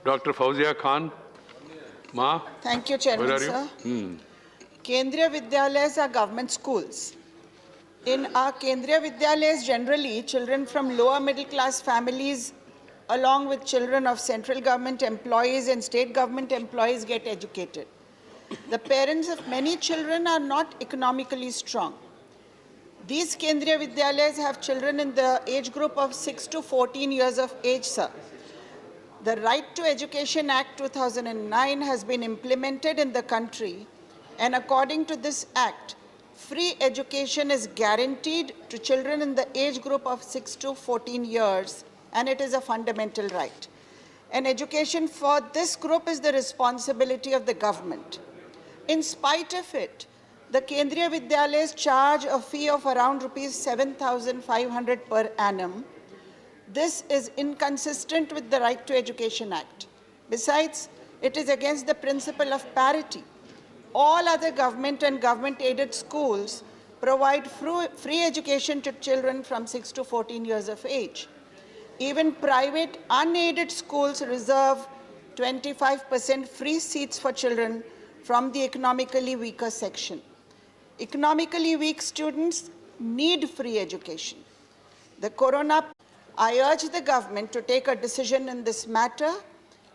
Dr. Fauzia Khan. Ma. Thank you, Chairman, sir. Kendriya Vidyalayas are government schools. In our Kendriya Vidyalayas, generally, children from lower middle class families, along with children of central government employees and state government employees, get educated. The parents of many children are not economically strong. These Kendriya Vidyalayas have children in the age group of 6 to 14 years of age, sir. The Right to Education Act 2009 has been implemented in the country, and according to this act, free education is guaranteed to children in the age group of 6 to 14 years, and it is a fundamental right. And education for this group is the responsibility of the government. In spite of it, the Kendriya Vidyalayas charge a fee of around rupees 7,500 per annum. This is inconsistent with the Right to Education Act. Besides, it is against the principle of parity. All other government and government-aided schools provide free education to children from 6 to 14 years of age. Even private unaided schools reserve 25% free seats for children from the economically weaker section. Economically weak students need free education. I urge the government to take a decision in this matter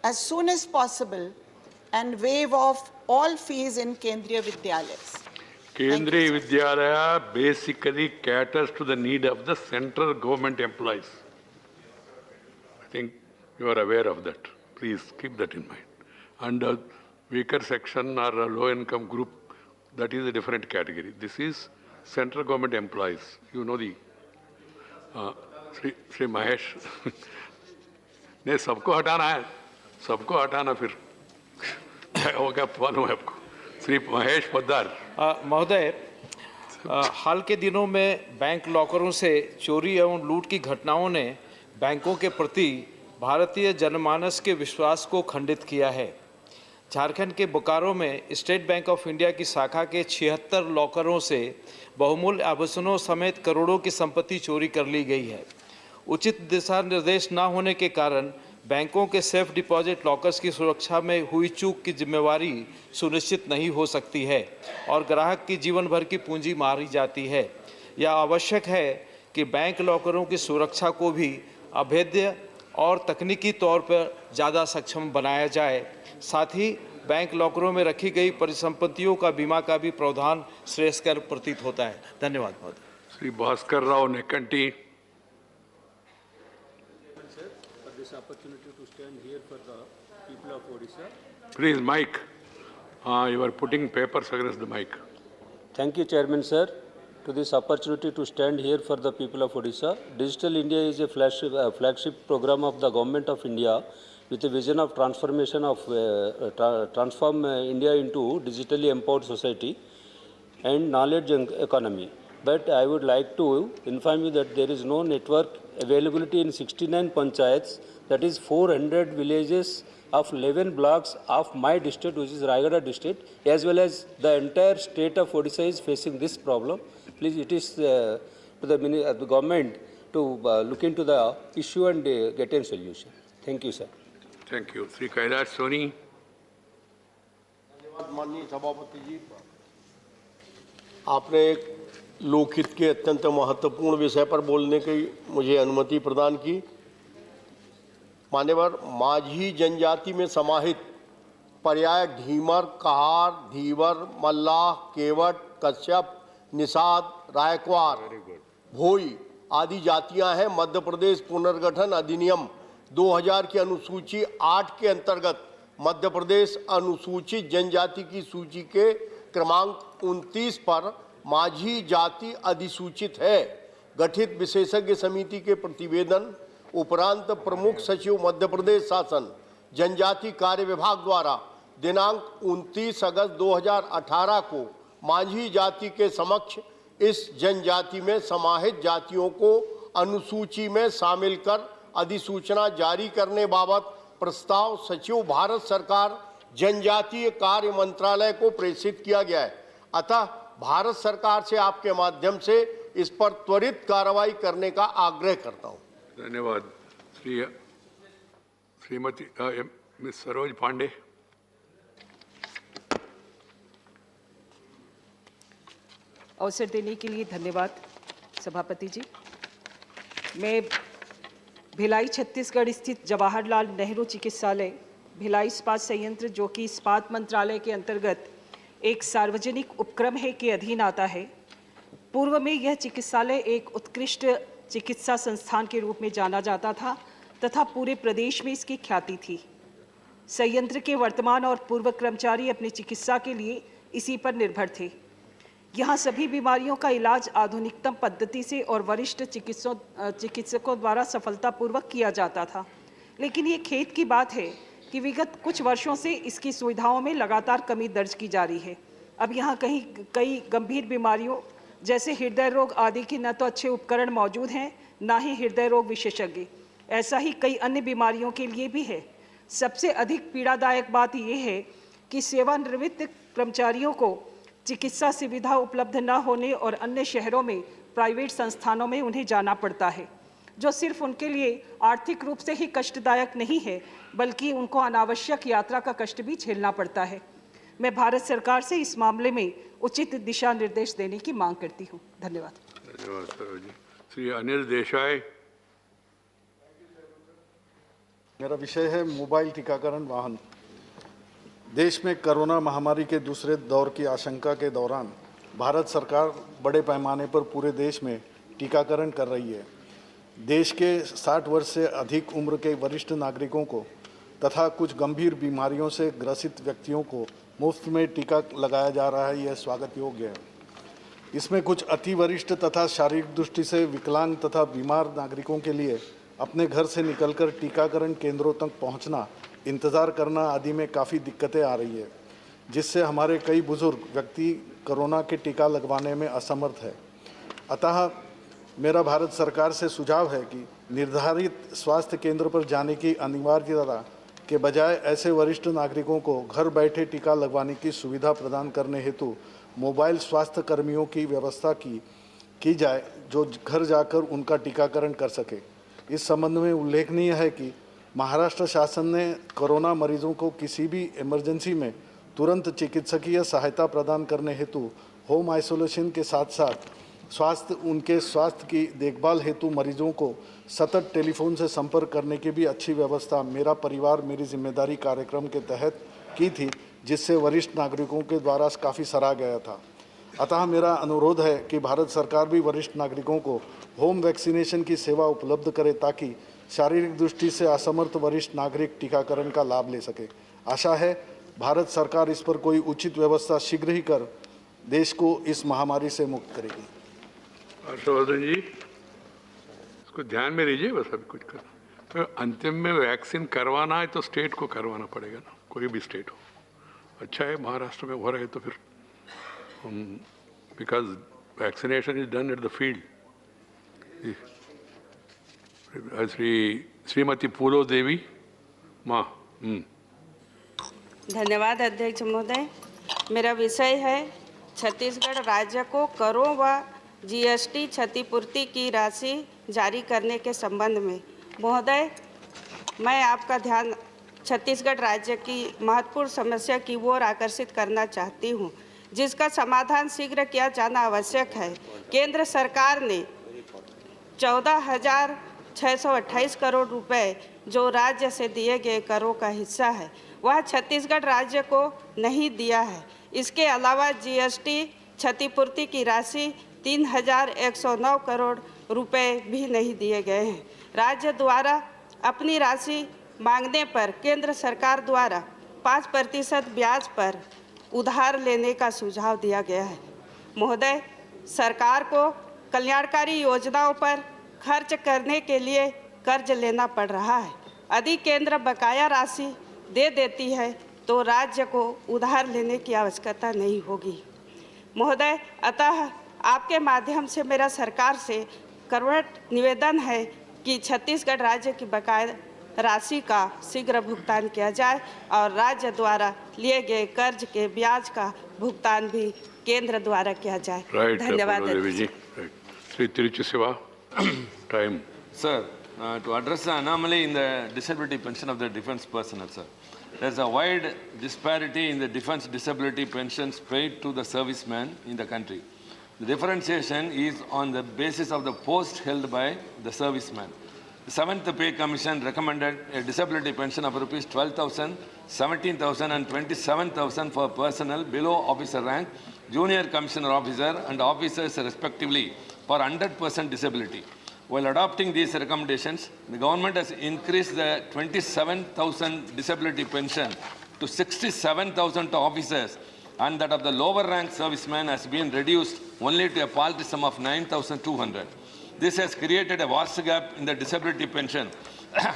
as soon as possible and waive off all fees in Kendriya Vidyalayas. Kendriya Vidyalaya basically caters to the need of the central government employees. I think you are aware of that. Please keep that in mind. And a weaker section or a low income group, that is a different category. This is central government employees. You know the Shri Mahesh ने सबको हटाना फिर हो गया मालूम है आपको। श्री महेश पोद्दार महोदय, हाल के दिनों में बैंक लॉकरों से चोरी एवं लूट की घटनाओं ने बैंकों के प्रति भारतीय जनमानस के विश्वास को खंडित किया है। झारखंड के बोकारो में स्टेट बैंक ऑफ इंडिया की शाखा के 76 लॉकरों से बहुमूल्य आभूषणों समेत करोड़ों की संपत्ति चोरी कर ली गई है। उचित दिशा निर्देश न होने के कारण बैंकों के सेफ डिपॉजिट लॉकर्स की सुरक्षा में हुई चूक की जिम्मेवारी सुनिश्चित नहीं हो सकती है और ग्राहक की जीवन भर की पूंजी मारी जाती है। यह आवश्यक है कि बैंक लॉकरों की सुरक्षा को भी अभेद्य और तकनीकी तौर पर ज़्यादा सक्षम बनाया जाए। साथ ही बैंक लॉकरों में रखी गई परिसंपत्तियों का बीमा का भी प्रावधान श्रेयस्कर प्रतीत होता है। धन्यवाद महोदय। Shri Bhaskar Rao नेकंटी। Please, mic. You are putting papers against the mic. Thank you, Chairman, sir, to this opportunity to stand here for the people of Odisha. Digital India is a flagship program of the Government of India with a vision of transformation of transform India into digitally empowered society and knowledge economy. But I would like to inform you that there is no network availability in 69 panchayats, that is 400 villages of 11 blocks of my district, which is Rayagada district, as well as the entire state of Odisha is facing this problem. Please, it is to the government to look into the issue and get a solution. Thank you, sir. Thank you. Sri Kailash Soni. माननीय सभापति जी, आपने एक लोकहित के अत्यंत महत्वपूर्ण विषय पर बोलने की मुझे अनुमति प्रदान की। मान्यवर, माझी जनजाति में समाहित पर्याय ढीमर, कहार, धीवर, मल्लाह, केवट, कश्यप, निषाद, रायकवार, भोई आदि जातियां हैं। मध्य प्रदेश पुनर्गठन अधिनियम 2000 की अनुसूची 8 के अंतर्गत मध्य प्रदेश अनुसूचित जनजाति की सूची के क्रमांक 29 पर माझी जाति अधिसूचित है। गठित विशेषज्ञ समिति के प्रतिवेदन उपरांत प्रमुख सचिव मध्य प्रदेश शासन जनजाति कार्य विभाग द्वारा दिनांक 29 अगस्त 2018 को माझी जाति के समक्ष इस जनजाति में समाहित जातियों को अनुसूची में शामिल कर अधिसूचना जारी करने बाबत प्रस्ताव सचिव भारत सरकार जनजातीय कार्य मंत्रालय को प्रेषित किया गया है। अतः भारत सरकार से आपके माध्यम से इस पर त्वरित कार्रवाई करने का आग्रह करता हूं। धन्यवाद। श्रीमती मिस सरोज पांडे। अवसर देने के लिए धन्यवाद सभापति जी। मैं भिलाई छत्तीसगढ़ स्थित जवाहरलाल नेहरू चिकित्सालय भिलाई इस्पात संयंत्र, जो कि इस्पात मंत्रालय के अंतर्गत एक सार्वजनिक उपक्रम है, के अधीन आता है। पूर्व में यह चिकित्सालय एक उत्कृष्ट चिकित्सा संस्थान के रूप में जाना जाता था तथा पूरे प्रदेश में इसकी ख्याति थी। संयंत्र के वर्तमान और पूर्व कर्मचारी अपनी चिकित्सा के लिए इसी पर निर्भर थे। यहाँ सभी बीमारियों का इलाज आधुनिकतम पद्धति से और वरिष्ठ चिकित्सकों द्वारा सफलतापूर्वक किया जाता था। लेकिन ये खेद की बात है कि विगत कुछ वर्षों से इसकी सुविधाओं में लगातार कमी दर्ज की जा रही है। अब यहाँ कई गंभीर बीमारियों जैसे हृदय रोग आदि के न तो अच्छे उपकरण मौजूद हैं, ना ही हृदय रोग विशेषज्ञ। ऐसा ही कई अन्य बीमारियों के लिए भी है। सबसे अधिक पीड़ादायक बात यह है कि सेवानिवृत्त कर्मचारियों को चिकित्सा सुविधा उपलब्ध न होने और अन्य शहरों में प्राइवेट संस्थानों में उन्हें जाना पड़ता है, जो सिर्फ उनके लिए आर्थिक रूप से ही कष्टदायक नहीं है, बल्कि उनको अनावश्यक यात्रा का कष्ट भी झेलना पड़ता है। मैं भारत सरकार से इस मामले में उचित दिशा निर्देश देने की मांग करती हूँ। धन्यवाद। धन्यवाद सरोज जी। श्री अनिल देसाई। मेरा विषय है मोबाइल टीकाकरण वाहन। देश में कोरोना महामारी के दूसरे दौर की आशंका के दौरान भारत सरकार बड़े पैमाने पर पूरे देश में टीकाकरण कर रही है। देश के 60 वर्ष से अधिक उम्र के वरिष्ठ नागरिकों को तथा कुछ गंभीर बीमारियों से ग्रसित व्यक्तियों को मुफ्त में टीका लगाया जा रहा है। यह स्वागत योग्य है। इसमें कुछ अति वरिष्ठ तथा शारीरिक दृष्टि से विकलांग तथा बीमार नागरिकों के लिए अपने घर से निकलकर टीकाकरण केंद्रों तक पहुंचना, इंतज़ार करना आदि में काफ़ी दिक्कतें आ रही है, जिससे हमारे कई बुजुर्ग व्यक्ति कोरोना के टीका लगवाने में असमर्थ है। अतः मेरा भारत सरकार से सुझाव है कि निर्धारित स्वास्थ्य केंद्र पर जाने की अनिवार्यता के बजाय ऐसे वरिष्ठ नागरिकों को घर बैठे टीका लगवाने की सुविधा प्रदान करने हेतु मोबाइल स्वास्थ्य कर्मियों की व्यवस्था की जाए, जो घर जाकर उनका टीकाकरण कर सके। इस संबंध में उल्लेखनीय है कि महाराष्ट्र शासन ने कोरोना मरीजों को किसी भी इमरजेंसी में तुरंत चिकित्सकीय सहायता प्रदान करने हेतु होम आइसोलेशन के साथ साथ उनके स्वास्थ्य की देखभाल हेतु मरीजों को सतत टेलीफोन से संपर्क करने की भी अच्छी व्यवस्था मेरा परिवार मेरी जिम्मेदारी कार्यक्रम के तहत की थी, जिससे वरिष्ठ नागरिकों के द्वारा काफ़ी सराहा गया था। अतः मेरा अनुरोध है कि भारत सरकार भी वरिष्ठ नागरिकों को होम वैक्सीनेशन की सेवा उपलब्ध करे, ताकि शारीरिक दृष्टि से असमर्थ वरिष्ठ नागरिक टीकाकरण का लाभ ले सके। आशा है भारत सरकार इस पर कोई उचित व्यवस्था शीघ्र ही कर देश को इस महामारी से मुक्त करेगी। हर्षवर्धन जी, इसको ध्यान में लीजिए। बस अभी कुछ कर तो अंतिम में वैक्सीन करवाना है तो स्टेट को करवाना पड़ेगा ना, कोई भी स्टेट हो। अच्छा है महाराष्ट्र में हो रहा है तो फिर because vaccination is done at the field. Shrimati Pulo Devi माँ। धन्यवाद अध्यक्ष महोदय। मेरा विषय है छत्तीसगढ़ राज्य को करों व जीएसटी क्षतिपूर्ति की राशि जारी करने के संबंध में। महोदय, मैं आपका ध्यान छत्तीसगढ़ राज्य की महत्वपूर्ण समस्या की ओर आकर्षित करना चाहती हूँ, जिसका समाधान शीघ्र किया जाना आवश्यक है। केंद्र सरकार ने 14,628 करोड़ रुपए जो राज्य से दिए गए करों का हिस्सा है, वह छत्तीसगढ़ राज्य को नहीं दिया है। इसके अलावा जीएसटी क्षतिपूर्ति की राशि 3,109 करोड़ रुपए भी नहीं दिए गए हैं। राज्य द्वारा अपनी राशि मांगने पर केंद्र सरकार द्वारा 5% ब्याज पर उधार लेने का सुझाव दिया गया है। महोदय, सरकार को कल्याणकारी योजनाओं पर खर्च करने के लिए कर्ज लेना पड़ रहा है। यदि केंद्र बकाया राशि दे देती है तो राज्य को उधार लेने की आवश्यकता नहीं होगी। महोदय, अतः आपके माध्यम से मेरा सरकार से करवट निवेदन है कि छत्तीसगढ़ राज्य की बकाया राशि का शीघ्र भुगतान किया जाए और राज्य द्वारा लिए गए कर्ज के ब्याज का भुगतान भी केंद्र द्वारा किया जाए। धन्यवाद जी। श्री तिरुचि सेवा time. Sir, To address the anomaly in the disability pension of the defense personnel, sir. There's a wide disparity in the defense disability pensions paid to the servicemen in the country. The differentiation is on the basis of the post held by the serviceman. The 7th Pay Commission recommended a disability pension of rupees 12,000, 17,000 and 27,000 for personnel below officer rank, junior commissioner officer and officers respectively for 100% disability. While adopting these recommendations, the government has increased the 27,000 disability pension to 67,000 to officers, and that of the lower rank servicemen has been reduced only to a paltry sum of 9,200. This has created a vast gap in the disability pension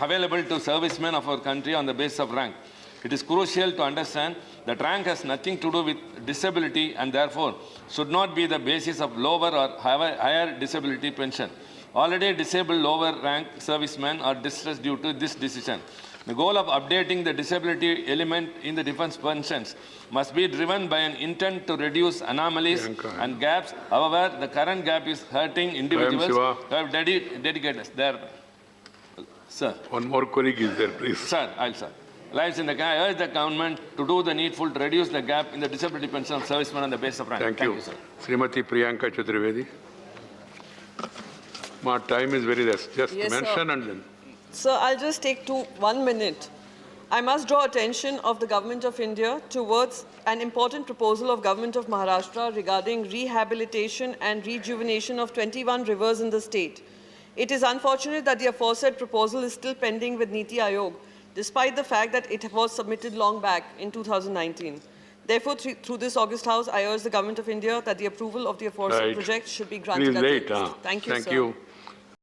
available to servicemen of our country on the basis of rank. It is crucial to understand that rank has nothing to do with disability and therefore should not be the basis of lower or higher disability pension. Already disabled lower rank servicemen are distressed due to this decision. The goal of updating the disability element in the defense pensions must be driven by an intent to reduce anomalies and gaps. However, the current gap is hurting individuals who have dedicated their... Sir. One more colleague is there, please. Sir, lives in the I urge the government to do the needful to reduce the gap in the disability pension of servicemen on the basis of rank. Thank you, sir. Srimati Priyanka Chaturvedi. My time is very less. Just Yes, mention sir. and then. Sir, I'll just take 1 minute. I must draw attention of the Government of India towards an important proposal of Government of Maharashtra regarding rehabilitation and rejuvenation of 21 rivers in the state. It is unfortunate that the aforesaid proposal is still pending with Niti Aayog, despite the fact that it was submitted long back in 2019. Therefore, through this August House, I urge the Government of India that the approval of the aforesaid project should be granted. Please wait. Thank you, Thank sir. you.